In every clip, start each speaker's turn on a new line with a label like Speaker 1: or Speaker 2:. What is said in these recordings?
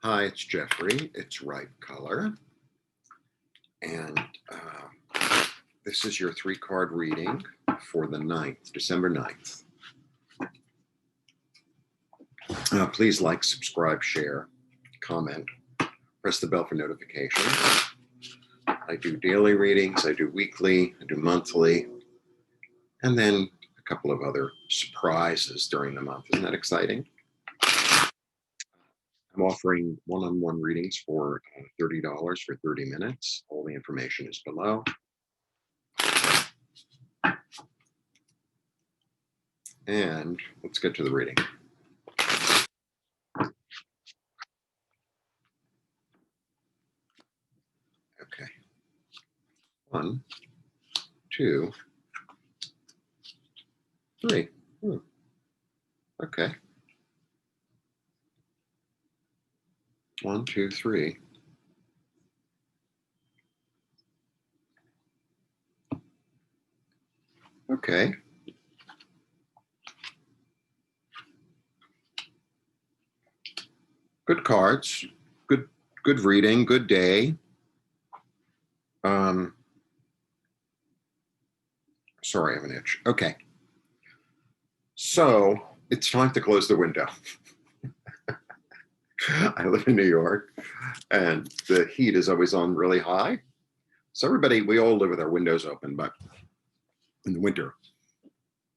Speaker 1: Hi, it's Jeffrey. It's Right Color. And this is your 3-card reading for the 9th, December 9th. Please like, subscribe, share, comment, press the bell for notifications. I do daily readings, I do weekly, I do monthly, and then a couple of other surprises during the month. Isn't that exciting? I'm offering one-on-one readings for $30 for 30 minutes. All the information is below. And let's get to the reading. Okay. 1, 2, 3. Okay. 1, 2, 3. Okay. Good cards. Good reading. Good day. Sorry, I have an itch. Okay. So it's time to close the window. I live in New York, and the heat is always on really high. So we all live with our windows open, but in the winter.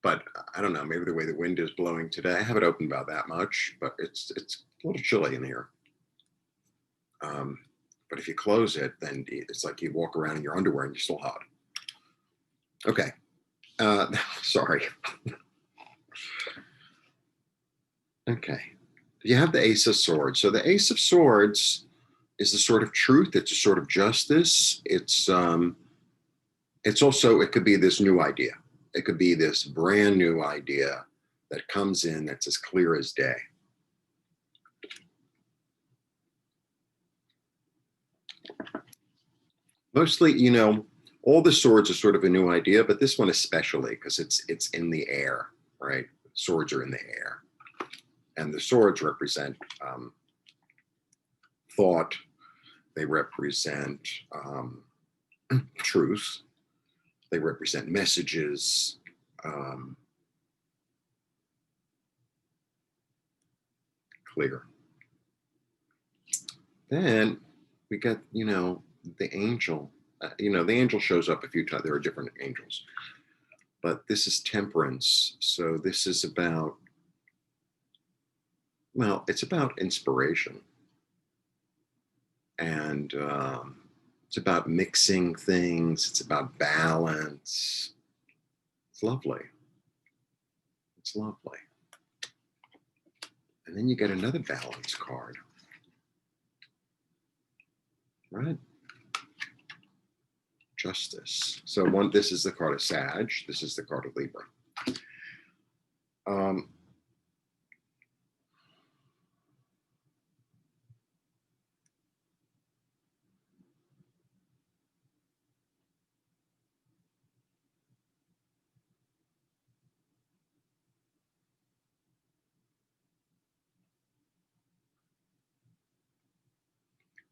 Speaker 1: But I don't know, maybe the way the wind is blowing today, I have it open about that much, but it's a little chilly in here. But if you close it, then it's like you walk around in your underwear and you're still hot. Okay. Sorry. Okay. You have the Ace of Swords. So the Ace of Swords is the sword of truth. It's a sword of justice. It's also, it could be this new idea. It could be this brand new idea that comes in that's as clear as day. Mostly, all the swords are sort of a new idea, but this one especially because it's in the air, right? Swords are in the air. And the swords represent thought. They represent truth. They represent messages. Clear. Then we get, the angel. The angel shows up a few times. There are different angels. But this is temperance. So this is about, it's about inspiration. And it's about mixing things. It's about balance. It's lovely. It's lovely. And then you get another balance card. Right? Justice. So this is the card of Sag. This is the card of Libra.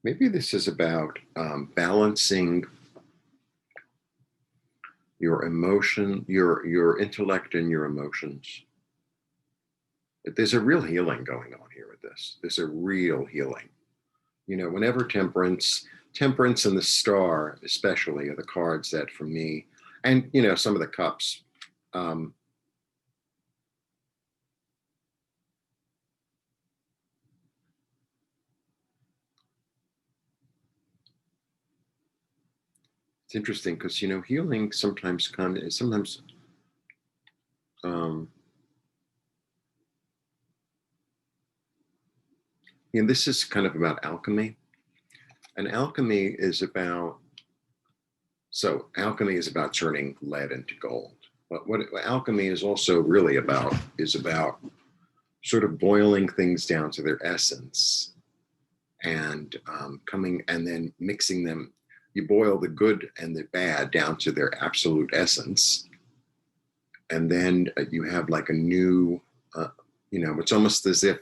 Speaker 1: Maybe this is about balancing your emotion, your intellect and your emotions. There's a real healing going on here with this. There's a real healing. Whenever temperance and the star especially are the cards that for me, and some of the cups, it's interesting because healing sometimes comes this is kind of about alchemy. And alchemy is about turning lead into gold. But what alchemy is also really about is about sort of boiling things down to their essence and and then mixing them. You boil the good and the bad down to their absolute essence. And then you have like a new, it's almost as if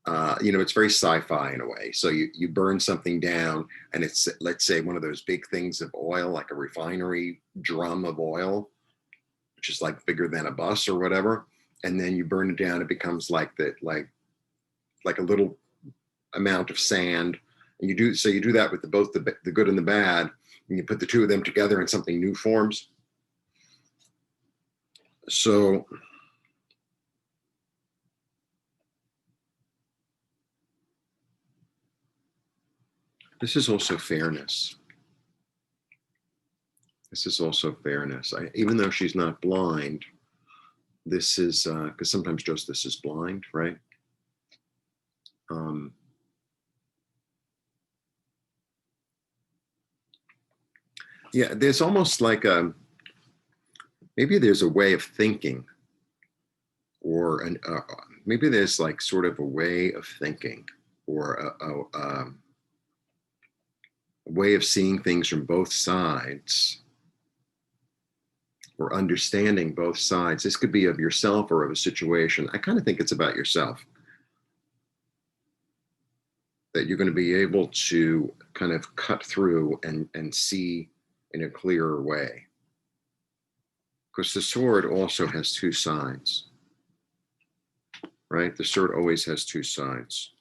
Speaker 1: it's very sci-fi in a way. So you burn something down, and it's, let's say, one of those big things of oil, like a refinery drum of oil, which is like bigger than a bus or whatever. And then you burn it down, it becomes like that, like a little amount of sand. And you do that with both the good and the bad, and you put the two of them together and something new forms. So this is also fairness. This is also fairness. Even though she's not blind, this is because sometimes justice is blind, right? Yeah, there's almost like maybe there's a way of thinking, or maybe there's like sort of a way of thinking, or a way of seeing things from both sides, or understanding both sides. This could be of yourself or of a situation. I kind of think it's about yourself, that you're going to be able to kind of cut through and see in a clearer way. Because the sword also has two sides, right? The sword always has two sides.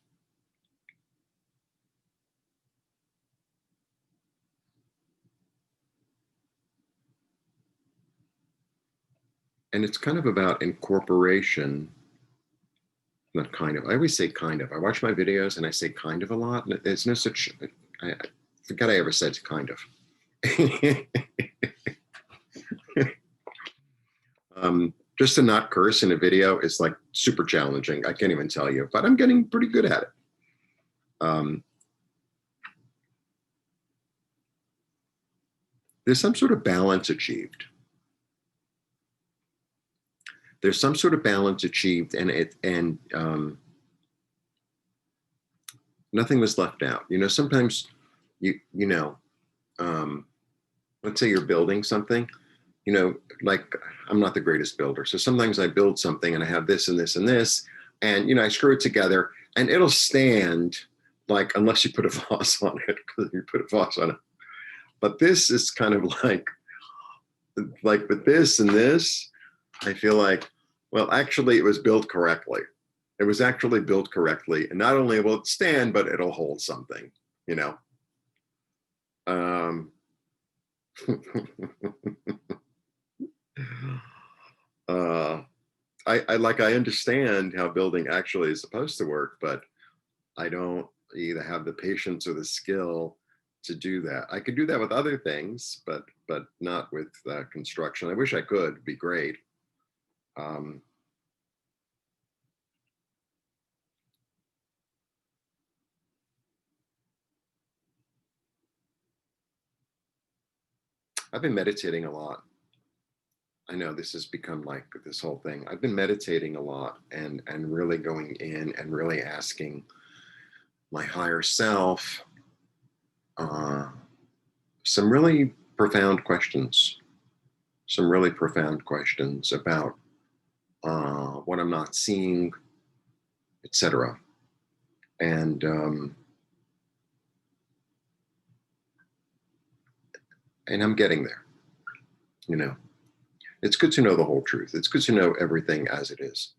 Speaker 1: And it's kind of about incorporation, not kind of. I always say kind of. I watch my videos and I say kind of a lot. And there's no such, I forget I ever said kind of. Just to not curse in a video is like super challenging. I can't even tell you, but I'm getting pretty good at it. There's some sort of balance achieved. There's some sort of balance achieved, and nothing was left out. Sometimes let's say you're building something. Like, I'm not the greatest builder, so sometimes I build something and I have this and this and this, and I screw it together, and it'll stand, like, unless you put a vase on it, because you put a vase on it. But this is kind of like with this and this, I feel like, well, actually, it was built correctly. It was actually built correctly, and not only will it stand, but it'll hold something. Um, I understand how building actually is supposed to work, but I don't either have the patience or the skill to do that. I could do that with other things, but not with construction. I wish I could. It'd be great. I've been meditating a lot. I know this has become like this whole thing. I've been meditating a lot, and really going in and really asking my higher self uh, some really profound questions, about what I'm not seeing, etc. And I'm getting there. It's good to know the whole truth. It's good to know everything as it is.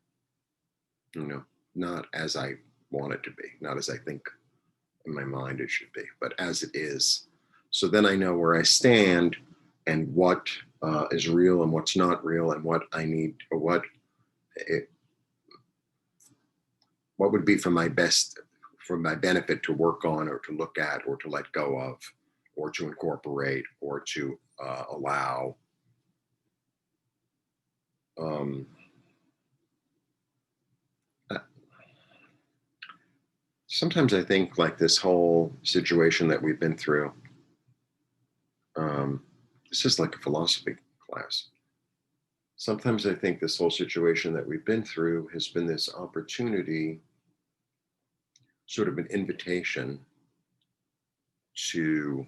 Speaker 1: Not as I want it to be, not as I think in my mind it should be, but as it is. So then I know where I stand, and what is real and what's not real, and what I need, or what would be for my benefit to work on, or to look at, or to let go of, or to incorporate, or to allow. Sometimes I think, like, this whole situation that we've been through, this is like a philosophy class. Sometimes I think this whole situation that we've been through has been this opportunity, sort of an invitation to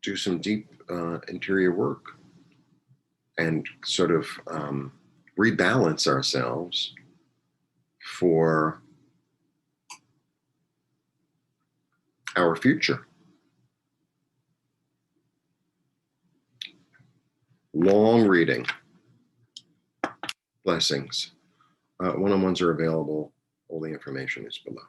Speaker 1: do some deep interior work, and sort of rebalance ourselves for our future. Long reading. Blessings. One-on-ones are available. All the information is below.